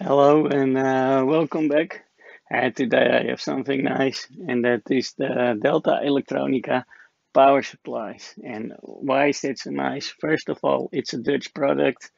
Hello and welcome back. Today I have something nice, and that is the Delta Elektronika power supplies. And why is it so nice? First of all, it's a Dutch product,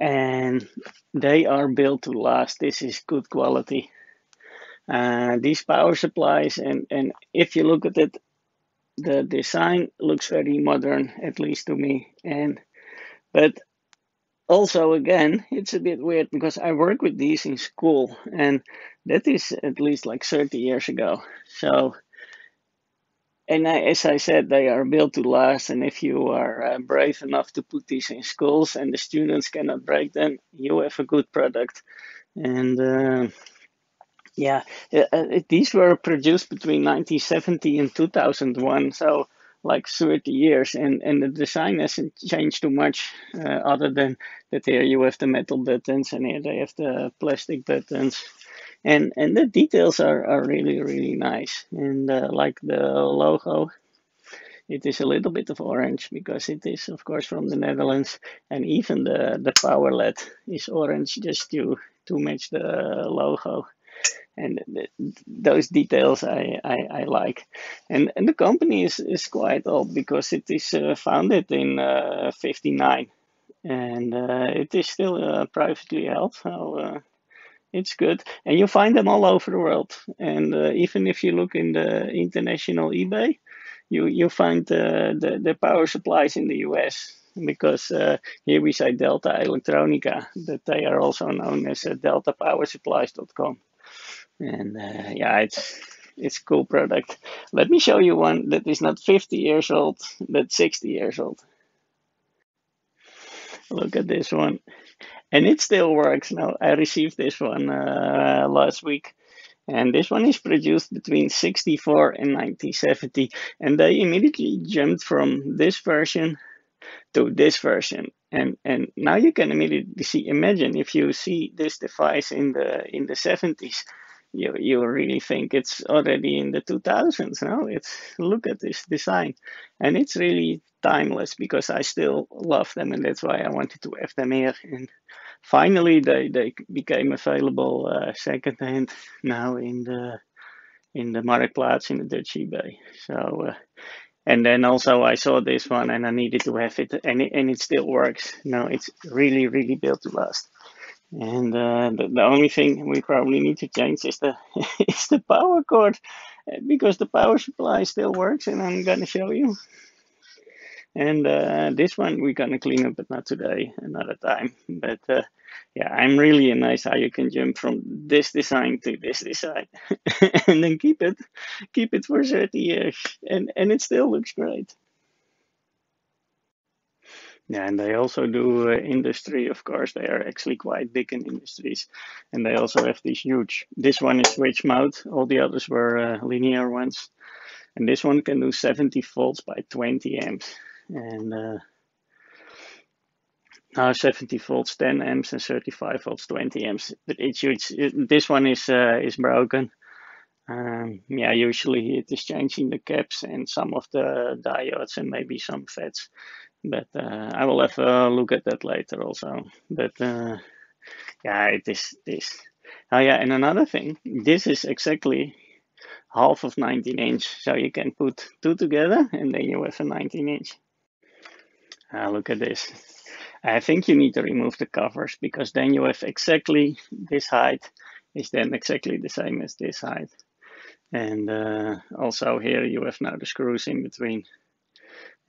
and they are built to last. This is good quality. These power supplies, and if you look at it, the design looks very modern, at least to me. And but also, again, it's a bit weird because I work with these in school, and that is at least like 30 years ago. So, as I said, they are built to last, and if you are brave enough to put these in schools and the students cannot break them, you have a good product. And yeah, these were produced between 1970 and 2001, so like 30 years, and the design hasn't changed too much, other than that here you have the metal buttons and here they have the plastic buttons, and the details are really really nice. And like the logo, it is a little bit of orange because it is of course from the Netherlands, and even the power LED is orange just to match the logo. And those details I like. And the company is quite old because it is founded in 59, and it is still privately held, so it's good. And you find them all over the world. And even if you look in the international eBay, you find the power supplies in the US. Because here we say Delta Elektronika, but they are also known as deltapowersupplies.com. And yeah, it's a cool product. Let me show you one that is not 50 years old, but 60 years old. Look at this one. And it still works now. I received this one last week. And this one is produced between 64 and 1970. And they immediately jumped from this version to this version. And now you can immediately see, imagine if you see this device in the 70s, you really think it's already in the 2000s. No, it's, look at this design, and it's really timeless because I still love them, and that's why I wanted to have them here. And finally, they became available secondhand now in the Marktplaats in the Dutch eBay. So. And then also I saw this one and I needed to have it, and it still works. No, it's really really built to last. And the only thing we probably need to change is the is the power cord, because the power supply still works, and I'm gonna show you. And this one we're gonna clean up, but not today, another time. But yeah, I'm really amazed how you can jump from this design to this design, and then keep it for 30 years, and it still looks great. Yeah, and they also do industry, of course. They are actually quite big in industries. And they also have these huge. This one is switch mode, all the others were linear ones. And this one can do 70 volts by 20 amps. And 70 volts, 10 amps, and 35 volts, 20 amps. But it's huge. This one is broken. Yeah, usually it is changing the caps and some of the diodes and maybe some FETs. But I will have a look at that later also. But yeah, it is this. Oh yeah, and another thing, this is exactly half of 19-inch, so you can put two together and then you have a 19-inch. Look at this. I think you need to remove the covers because then you have exactly this height is then exactly the same as this height. And also here you have now the screws in between,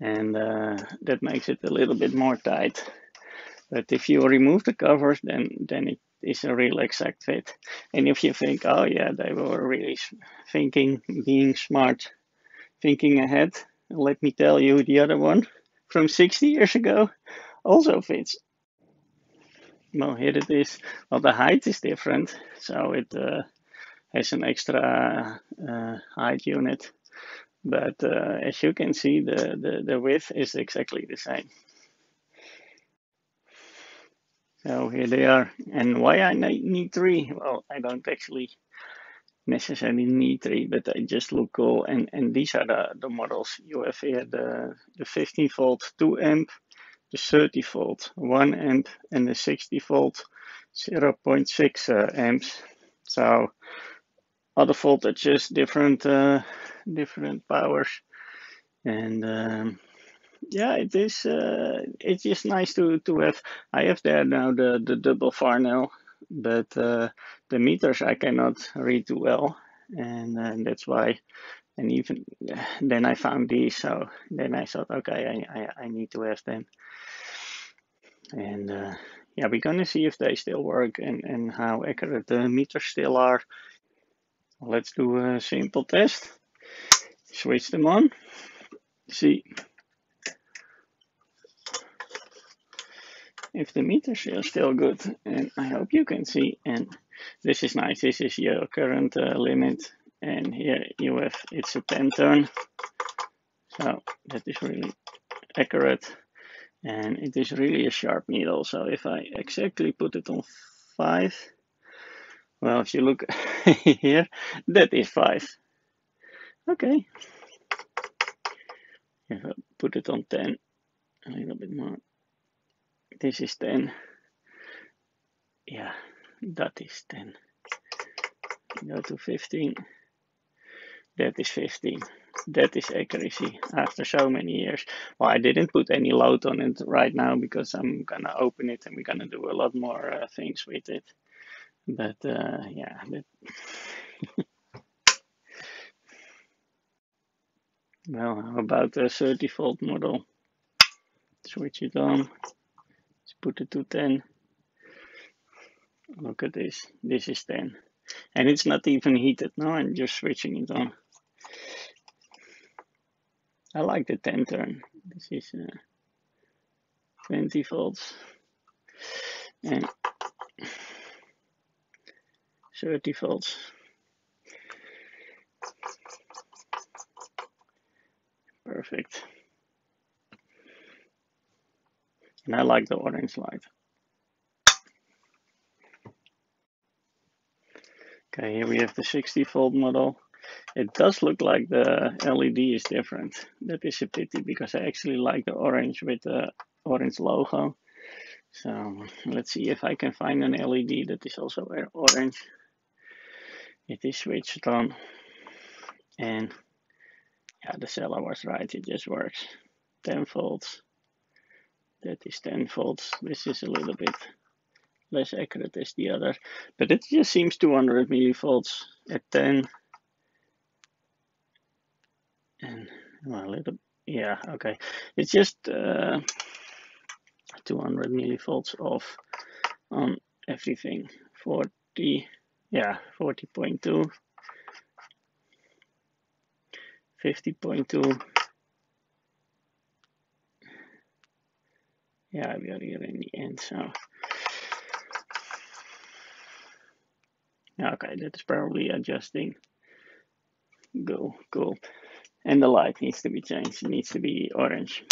and that makes it a little bit more tight. But if you remove the covers, then it is a real exact fit. And if you think, oh yeah, they were really thinking, being smart, thinking ahead, let me tell you, the other one from 60 years ago also fits. Well, here it is. Well, the height is different, so it has an extra height unit. But as you can see, the width is exactly the same. So here they are. And why I need three? Well, I don't actually necessarily need three, but they just look cool. And these are the models. You have here the 15 volt 2 amp, the 30 volt 1 amp, and the 60 volt 0.6 amps. So other voltages, different powers, and yeah, it's just nice to have. I have there now the double Farnell, but the meters I cannot read too well, and that's why. And even then I found these, so then I thought, okay, I need to have them. And yeah, we're gonna see if they still work and how accurate the meters still are. Let's do a simple test. Switch them on. See if the meters are still good. And I hope you can see. And this is nice. This is your current limit. And here you have, it's a 10 turn. So that is really accurate. And it is really a sharp needle. So if I exactly put it on 5, well, if you look here, that is 5. Okay. If I put it on 10, a little bit more. This is 10. Yeah, that is 10. Go to 15. That is 15. That is accuracy after so many years. Well, I didn't put any load on it right now because I'm gonna open it and we're gonna do a lot more things with it. But yeah, well, how about the 30-volt model? Switch it on. Let's put it to 10. Look at this. This is 10. And it's not even heated. No, I'm just switching it on. I like the 10 turn. This is 20 volts and 30 volts. Perfect. And I like the orange light. Okay, here we have the 60-volt model. It does look like the LED is different. That is a pity because I actually like the orange with the orange logo. So let's see if I can find an LED that is also orange. It is switched on. And yeah, the seller was right. It just works. 10 volts. That is 10 volts. This is a little bit less accurate as the other, but it just seems 200 millivolts at 10. And well, a little, yeah, okay. It's just 200 millivolts off on everything. 40, yeah, 40.2, 50.2. Yeah, we are here in the end, so. Okay, that's probably adjusting. Go, cool. And the light needs to be changed. It needs to be orange.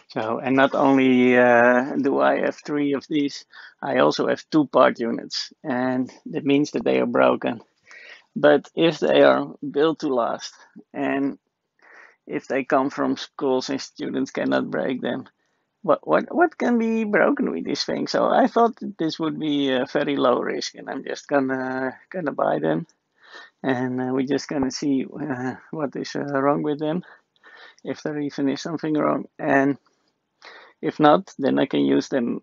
So, and not only do I have 3 of these, I also have 2 part units, and that means that they are broken. But if they are built to last, and if they come from schools and students cannot break them, what can be broken with this thing? So I thought this would be a very low risk, and I'm just gonna buy them, and we're just gonna see what is wrong with them, if there even is something wrong, and if not, then I can use them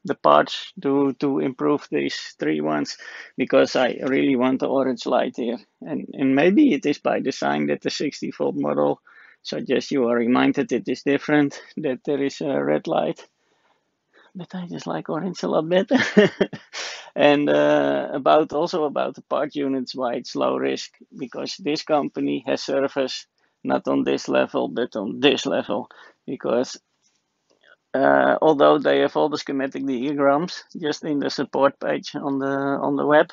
the parts to improve these 3 ones because I really want the orange light here. And maybe it is by design that the 60-volt model suggests you are reminded it is different, that there is a red light. But I just like orange a lot better. And about the part units, why it's low risk, because this company has service not on this level but on this level, because although they have all the schematic diagrams just in the support page on the web,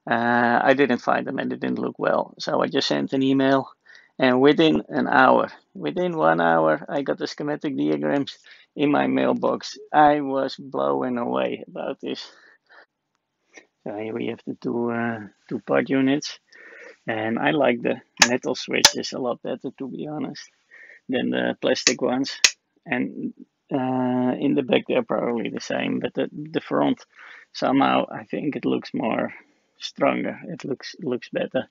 I didn't find them and it didn't look well. So I just sent an email, and within 1 hour, I got the schematic diagrams in my mailbox. I was blown away about this. So here we have the two part units, and I like the metal switches a lot better, to be honest. than the plastic ones. And in the back they're probably the same, but the front somehow I think it looks more stronger. It looks better.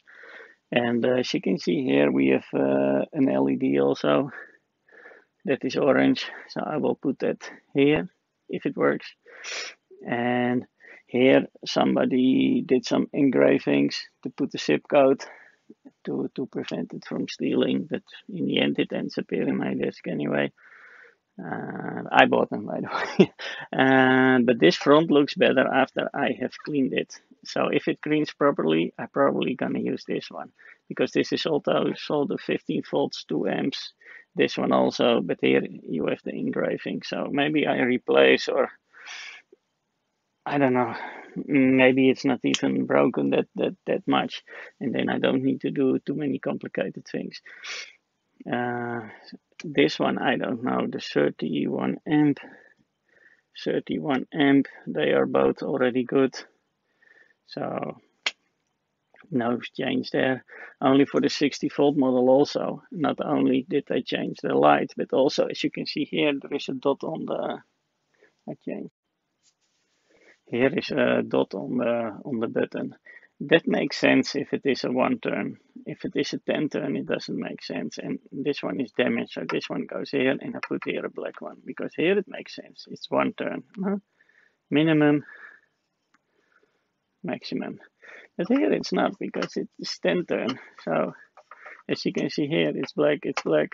And as you can see here, we have an LED also that is orange. So I will put that here if it works. And here somebody did some engravings to put the zip code to prevent it from stealing. But in the end, it ends up here in my desk anyway. I bought them, by the way. But this front looks better after I have cleaned it. So if it cleans properly, I'm probably gonna use this one because this is also sold at 15 volts, 2 amps. This one also, but here you have the engraving. So maybe I replace, or I don't know. Maybe it's not even broken that much, and then I don't need to do too many complicated things. Uh, this one I don't know. The 31 amp. They are both already good. So no change there. Only for the 60 volt model also. Not only did they change the light, but also as you can see here, there is a dot on the. I changed. Here is a dot on the button. That makes sense if it is a 1 turn. If it is a 10 turn, it doesn't make sense. And this one is damaged, so this one goes here, and I put here a black one because here it makes sense. It's 1 turn, minimum, maximum. But here it's not because it's 10 turn. So as you can see here, it's black. It's black.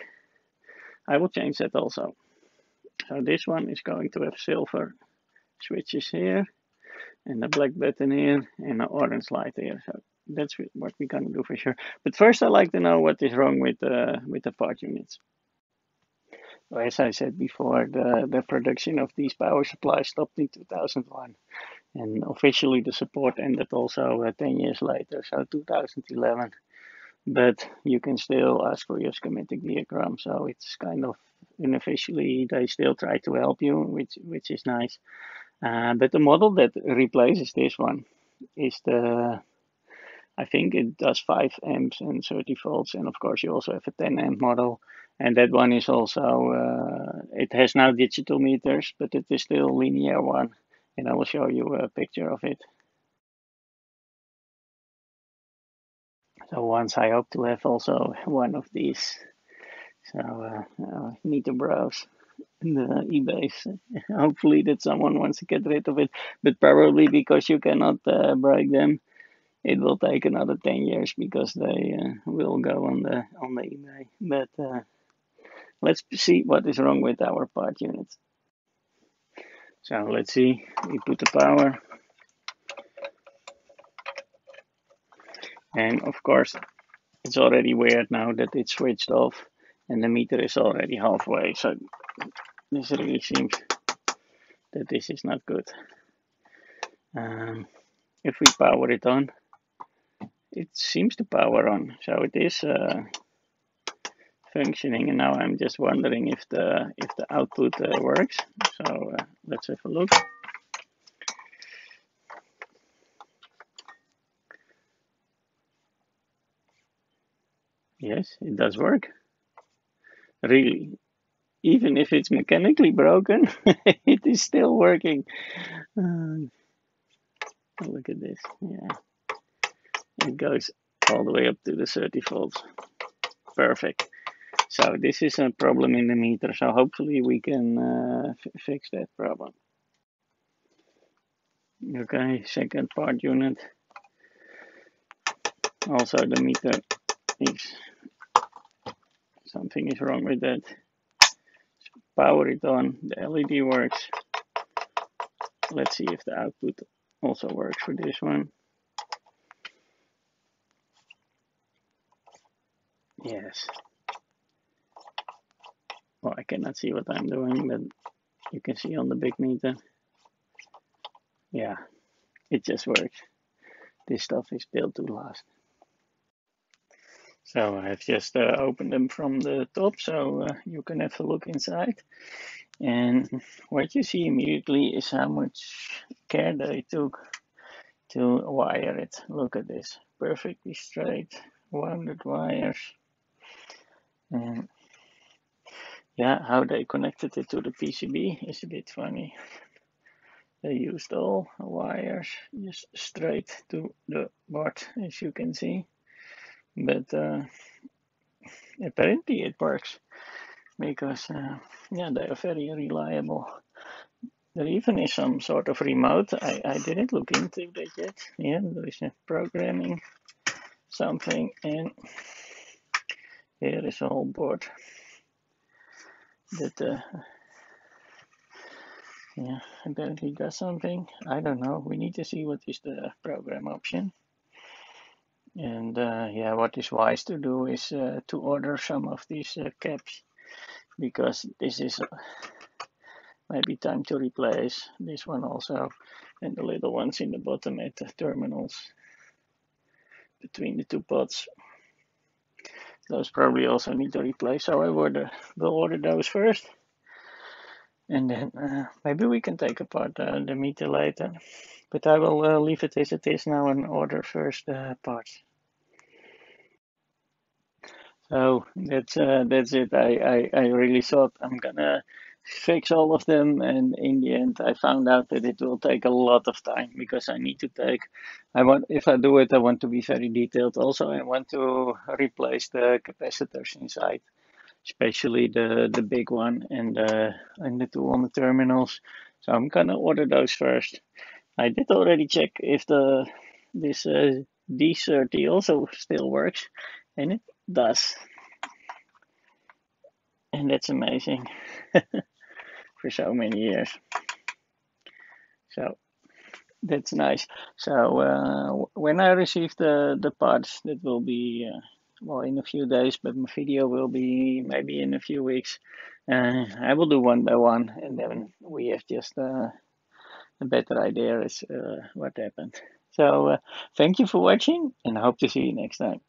I will change that also. So this one is going to have silver switches here, and a black button here, and an orange light here. So that's what we're gonna do for sure. But first, I like to know what is wrong with the part units. So as I said before, the production of these power supplies stopped in 2001, and officially the support ended also 10 years later, so 2011. But you can still ask for your schematic diagram, so it's kind of unofficially they still try to help you, which is nice. But the model that replaces this one is I think it does 5 amps and 30 volts, and of course you also have a 10 amp model, and that one is also, it has now digital meters, but it is still linear one, and I will show you a picture of it. So once I hope to have also one of these, so I need to browse the eBay's. Hopefully that someone wants to get rid of it, but probably because you cannot break them, it will take another 10 years because they will go on the eBay. But let's see what is wrong with our part units. So let's see. We put the power, and of course it's already weird now that it's switched off, and the meter is already halfway. So this really seems that this is not good. If we power it on, it seems to power on, so it is functioning. And now I'm just wondering if the output works. So let's have a look. Yes, it does work. Really, even if it's mechanically broken, it is still working. Look at this. Yeah, it goes all the way up to the 30 volts. Perfect. So this is a problem in the meter. So hopefully we can fix that problem. Okay, second part unit. Also the meter is, something is wrong with that. Power it on, the LED works. Let's see if the output also works for this one. Yes. Well, I cannot see what I'm doing, but you can see on the big meter. Yeah, it just works. This stuff is built to last. So I've just opened them from the top, so you can have a look inside. And what you see immediately is how much care they took to wire it. Look at this, perfectly straight, wounded wires. And Yeah, how they connected it to the PCB is a bit funny. They used all wires just straight to the board, as you can see. But apparently it works because, yeah, they are very reliable. There even is some sort of remote. I didn't look into that yet. Yeah, there is a programming something, and here is a whole board that, yeah, apparently does something. I don't know. We need to see what is the program option. And yeah, what is wise to do is to order some of these caps because this is maybe time to replace this one also, and the little ones in the bottom at the terminals between the two pots. Those probably also need to replace, so I will order those first, and then maybe we can take apart the meter later. But I will leave it as it is now and order first parts. So that's it. I really thought I'm gonna fix all of them, and in the end, I found out that it will take a lot of time because I need to take. I want if I do it, I want to be very detailed. Also, I want to replace the capacitors inside, especially the big one and the two on the terminals. So I'm gonna order those first. I did already check if the this D30 also still works, and it does. And that's amazing for so many years. So that's nice. So when I receive the parts, that will be well in a few days, but my video will be maybe in a few weeks. I will do one by one, and then we have just a better idea as what happened. So thank you for watching, and I hope to see you next time.